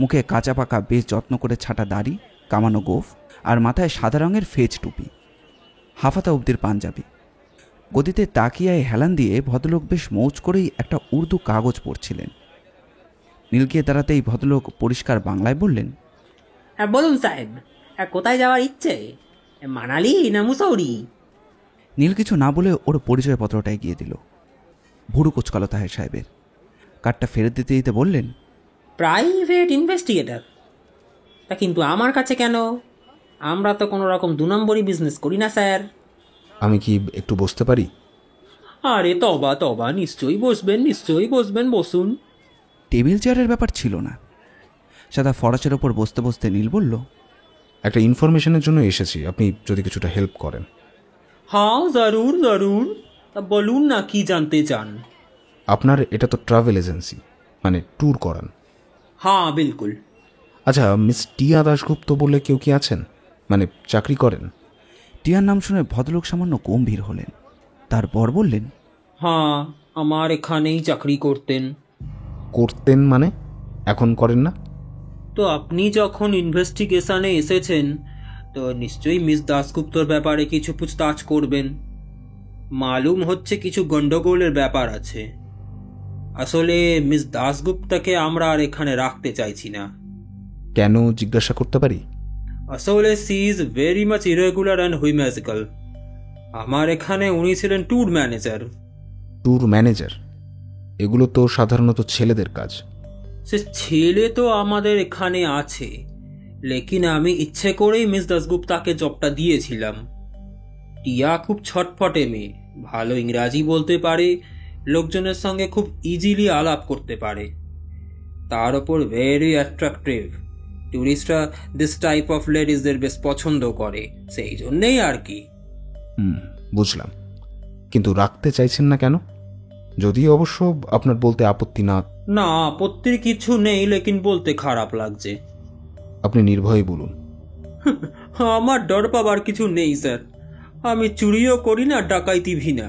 মুখে কাঁচা পাকা বেশ যত্ন করে ছাটা দাড়ি, কামানো গোফ, আর মাথায় সাদা রঙের ফেজ টুপি, হাফাতা অবধির পাঞ্জাবি। গদিতে তাকিয়ায় হেলান দিয়ে ভদ্রলোক বেশ মৌজ করেই একটা উর্দু কাগজ পড়ছিলেন। নীলকে দাঁড়াতেই ভদ্রলোক পরিষ্কার বাংলায় বললেন, হ্যাঁ বলুন সাহেব, কোথায় যাওয়ার ইচ্ছে? মানালি না মুসৌরি? নীল কিছু না বলে ওর পরিচয়পত্রটা এগিয়ে দিল। ভুরু কোচকালো তাহের সাহেবের। কার্ডটা ফেরত দিতে দিতে বললেন, প্রাইভেট ইনভেস্টিগেটর? তা কিন্তু আমার কাছে কেন? আমরা তো কোনো রকম 2 নম্বরই বিজনেস করি না স্যার। আমি কি একটু বসতে পারি? আরে তবা তবা, নিশ্চয়ই বসবেন, নিশ্চয়ই বসবেন, বসুন। টেবিল চেয়ারের ব্যাপার ছিল না। সাদা ফরাসের ওপর বসতে বসতে নীল বলল, একটা ইনফরমেশনের জন্য এসেছি, আপনি যদি কিছুটা হেল্প করেন। হ্যাঁ জরুর জরুর, তা বলুন না কি জানতে চান। আপনার এটা তো ট্রাভেল এজেন্সি, মানে ট্যুর করান? হ্যাঁ বিলকুল। আচ্ছা, মিস টিয়া দাশগুপ্ত বলে কেউ কি আছেন, মানে চাকরি করেন? টিয়ার নাম শুনে ভদ্রলোক সামান্য গম্ভীর হলেন। তারপর বললেন, হ্যাঁ, আমার এখানেই চাকরি করতেন। করতেন মানে? এখন করেন না? তো আপনি যখন ইনভেস্টিগেশনে এসেছেন তো নিশ্চয়ই মিস দাশগুপ্তর ব্যাপারে কিছু পুছতাছ করবেন। মালুম হচ্ছে কিছু গন্ডগোলের ব্যাপার আছে। আসলে মিস দাশগুপ্তকে আমরা আর এখানে রাখতে চাইছি না। কেন জিজ্ঞাসা করতে পারি? আসলে she is very much irregular and whimsical. আমার এখানে উনি ছিলেন ট্যুর ম্যানেজার। Tour manager? এগুলো তো সাধারণত ছেলেদের কাজ। সে ছেলে তো আমাদের এখানে আছে, লেকিন আমি ইচ্ছে করেই মিস দাসগুপ্তাকে জবটা দিয়েছিলাম। টিয়া খুব ছটফটে মেয়ে, ভালো ইংরাজি বলতে পারে, লোকজনের সঙ্গে খুব ইজিলি আলাপ করতে পারে, তার ওপর ভেরি অ্যাট্রাকটিভ। ট্যুরিস্টরা দিস টাইপ অফ লেডিসদের বেশ পছন্দ করে, সেই জন্যেই আর কি। বুঝলাম, কিন্তু রাখতে চাইছেন না কেন? যদি অবশ্য আপনার বলতে আপত্তি না। না, আপত্তির কিছু নেই, লেকিন বলতে খারাপ লাগছে। আপনি নির্ভয়ে বলুন। আমার ডর পাবার কিছু নেই স্যার। আমি চুরিও করি না, ডাকাইতি ভি না,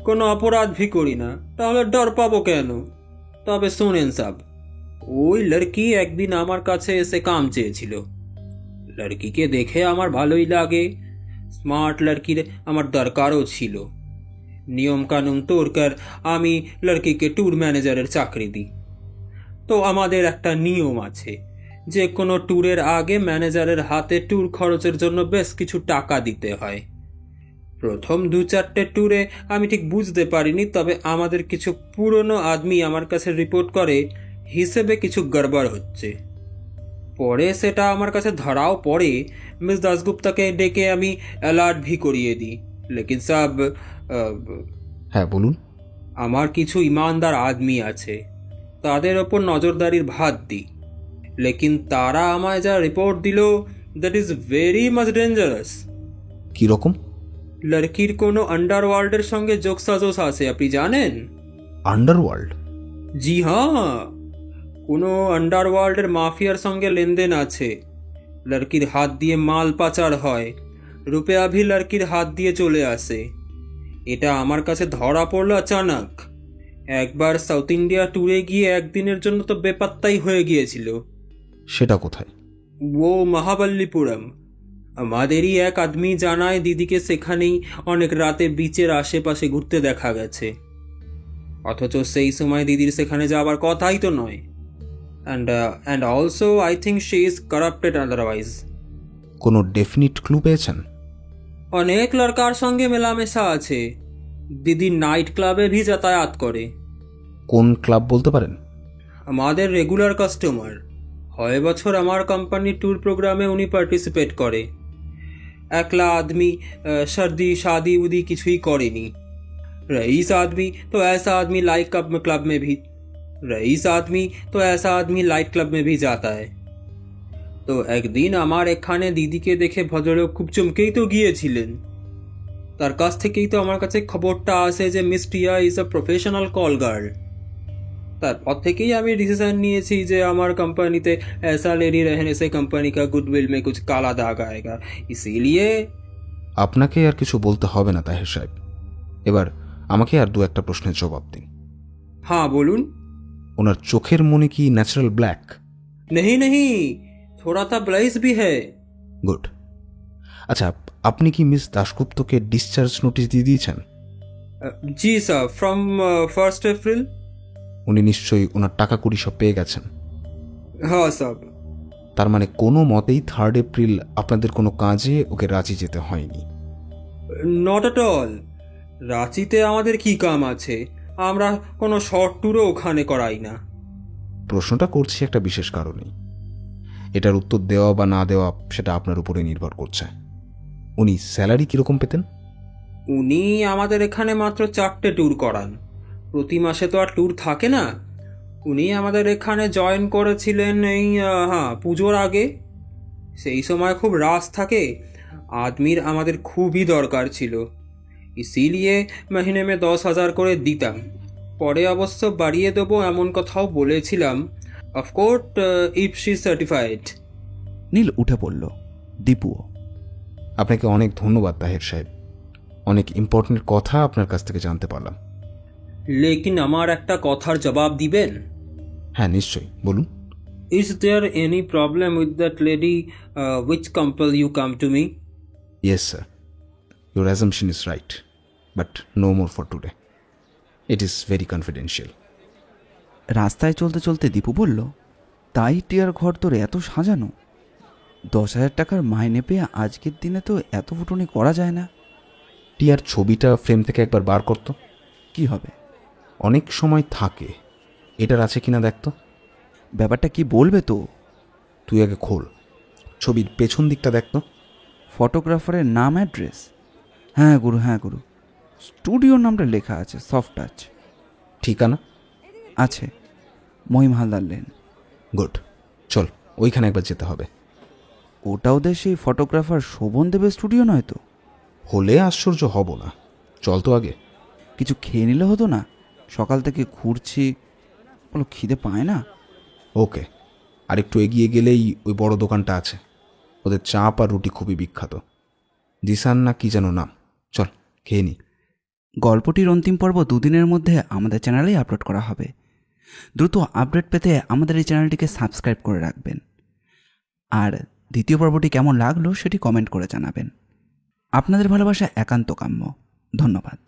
কোনো অপরাধ ভি করি না, তাহলে ডর পাবো কেন? তবে শোনেন সাব, ওই লড়কি একদিন আমার কাছে এসে কাম চেয়েছিল। লড়কিকে দেখে আমার ভালোই লাগে, স্মার্ট লড়কির আমার দরকারও ছিল। নিয়ম কানুন তোড়কর আমি লড়কিকে ট্যুর ম্যানেজারের চাকরি দিই। তো আমাদের একটা নিয়ম আছে, যে কোনো ট্যুরের আগে ম্যানেজারের হাতে ট্যুর খরচের জন্য বেশ কিছু টাকা দিতে হয়। প্রথম 2-4টে ট্যুরে আমি ঠিক বুঝতে পারিনি, তবে আমাদের কিছু পুরনো আদমি আমার কাছে রিপোর্ট করে হিসেবে কিছু গড়বড় হচ্ছে। পরে সেটা আমার কাছে ধরাও পড়ে, মিস দাসগুপ্তাকে ডেকে আমি অ্যালার্ট ভি করিয়ে দিই। লেকিন সাব, হ্যাঁ বলুন। আমার কিছু ইমানদার আদমি আছে, তাদের ওপর নজরদারির ভাত দিই, লেকিন তারা আমায় যা রিপোর্ট দিল, that is very much dangerous. কিরকম? লড়কির কোনো আন্ডারওয়ার্ল্ডের সঙ্গে যোগসাজশ আছে, আপনি জানেন? আন্ডারওয়ার্ল্ড? জি হ্যাঁ, কোনো আন্ডারওয়ার্ল্ডের মাফিয়ার সঙ্গে লেনদেন আছে। লড়কির হাত দিয়ে মাল পাচার হয়, রুপেয়া ভি লড়কির হাত দিয়ে চলে আসে। এটা আমার কাছে ধরা পড়লো আচানক। একবার সাউথ ইন্ডিয়া ট্যুরে গিয়ে একদিনের জন্য তো বেপাত্তাই হয়ে গিয়েছিল। সেটা কোথায়? ও মহাবল্লীপুরম। আমাদেরই এক আদমি জানায় দিদিকে সেখানেই অনেক রাতে বিচের আশেপাশে ঘুরতে দেখা গেছে, অথচ সেই সময় দিদির সেখানে যাওয়ার কথাই তো নয়। And also I think she is corrupted otherwise. কোনো ডেফিনিট ক্লু পেয়েছেন? অনেক লড়কার সঙ্গে মেলামেশা আছে। দিদি নাইট ক্লাবে ভি যাতায়াত করে। কোন ক্লাব বলতে পারেন? আমাদের রেগুলার কাস্টমার। হয় বছর আমার কোম্পানির ট্যুর প্রোগ্রামে উনি পার্টিসিপেট করে। একলা আদমি सर्दी शादी उदी কিছুই করেনি। रईस आदमी तो ऐसा आदमी लाइट क्लब में भी, रईस आदमी तो ऐसा आदमी लाइट क्लब में भी जाता है। তো একদিন আমার এখানে দিদিকে দেখে ভদ্রলোক খুব চমকেই তো গিয়েছিলেন। তার কাছ থেকেই তো আমার কাছে খবরটা আসে যে মিস টিয়া is a professional call girl. তারপর থেকেই আমি ডিসিশন নিয়েছি যে আমার কোম্পানিতে ऐसा लेडी रहने से कंपनी का गुडविल में कुछ काला दाग आएगा, इसीलिए। আপনাকে আর কিছু বলতে হবে না তাহের সাহেব, এবার আমাকে আর 2-1টা প্রশ্নের জবাব দিন। হ্যাঁ বলুন। ওনার চোখের মনি কি ন্যাচারাল ব্ল্যাক? नहीं नहीं, थोड़ा सा ब्लाइस भी है। গুড। আচ্ছা, আপনি কি মিস দাশগুপ্তকে ডিসচার্জ নোটিশ দিয়ে দিয়েছেন? जी सर, फ्रॉम 1 अप्रैल। উনি নিশ্চয়ই ওনার টাকা কুড়ি সব পেয়ে গেছেন। हाँ सब। তার মানে কোনো মতেই 3 এপ্রিল আপনাদের কোনো কাজে ওকে রাঁচি যেতে হয়নি? Not at all. রাঁচিতে আমাদের কি কাম আছে? আমরা কোনো শর্ট ট্যুরও ওখানে করাই না। প্রশ্নটা করছি একটা বিশেষ কারণেই। এটার উত্তর দেওয়া বা না দেওয়া সেটা আপনার উপরে নির্ভর করছে। উনি স্যালারি কীরকম পেতেন? উনি আমাদের এখানে মাত্র 4টে ট্যুর করান, প্রতি মাসে তো আর ট্যুর থাকে না। উনি আমাদের এখানে জয়েন করেছিলেন এই পুজোর আগে। সেই সময় খুব রাশ থাকে, আদমির আমাদের খুবই দরকার ছিল, ইসিলিয়ে মহিনে মে 10,000 করে দিতাম। পরে অবশ্য বাড়িয়ে দেবো এমন কথাও বলেছিলাম, অফকোর্স ইফ শি সার্টিফাইড। নীল উঠে পড়ল, দীপুও। আপনাকে অনেক ধন্যবাদ তাহের সাহেব, অনেক ইম্পর্টেন্ট কথা আপনার কাছ থেকে জানতে পারলাম। লেকিন আমার একটা কথার জবাব দিবেন? হ্যাঁ নিশ্চয়ই, বলুন। Is there any problem with that lady which compel you come to me? Yes sir, your assumption is right, but no more for today. It is very confidential. রাস্তায় চলতে চলতে দীপু বলল, তাই টিয়ার ঘর তোর এত সাজানো? 10,000 টাকার মাইনে পেয়ে আজকের দিনে তো এত ফুটুনি করা যায় না। টিয়ার ছবিটা ফ্রেম থেকে একবার বার করতো। কি হবে? অনেক সময় থাকে। এটার আছে কিনা দেখতো। ব্যাপারটা কি বলবে তো? তুই আগে খোল, ছবির পেছন দিকটা দেখতো। ফটোগ্রাফারের নাম, অ্যাড্রেস? হ্যাঁ গুরু, হ্যাঁ গুরু, স্টুডিওর নামটা লেখা আছে, সফট টাচ। ঠিকানা আছে, মহিম হালদার লেন। গুড, চল ওইখানে একবার যেতে হবে। ওটা ওদের সেই ফটোগ্রাফার শোভন দেবের স্টুডিও নয় তো? হলে আশ্চর্য হব না। চল তো আগে। কিছু খেয়ে নিলে হতো না? সকাল থেকে ঘুরছি, বলো খিদে পায় না? ওকে, আর একটু এগিয়ে গেলেই ওই বড় দোকানটা আছে। ওদের চাপ আর রুটি খুবই বিখ্যাত। জিসান না কি যেন নাম। চল খেয়ে নি। গল্পটির অন্তিম পর্ব 2 দিনের মধ্যে আমাদের চ্যানেলেই আপলোড করা হবে। দ্রুত আপডেট পেতে আমাদের এই চ্যানেলটিকে সাবস্ক্রাইব করে রাখবেন। আর দ্বিতীয় পর্বটি কেমন লাগলো সেটি কমেন্ট করে জানাবেন। আপনাদের ভালোবাসা একান্ত কাম্য। ধন্যবাদ।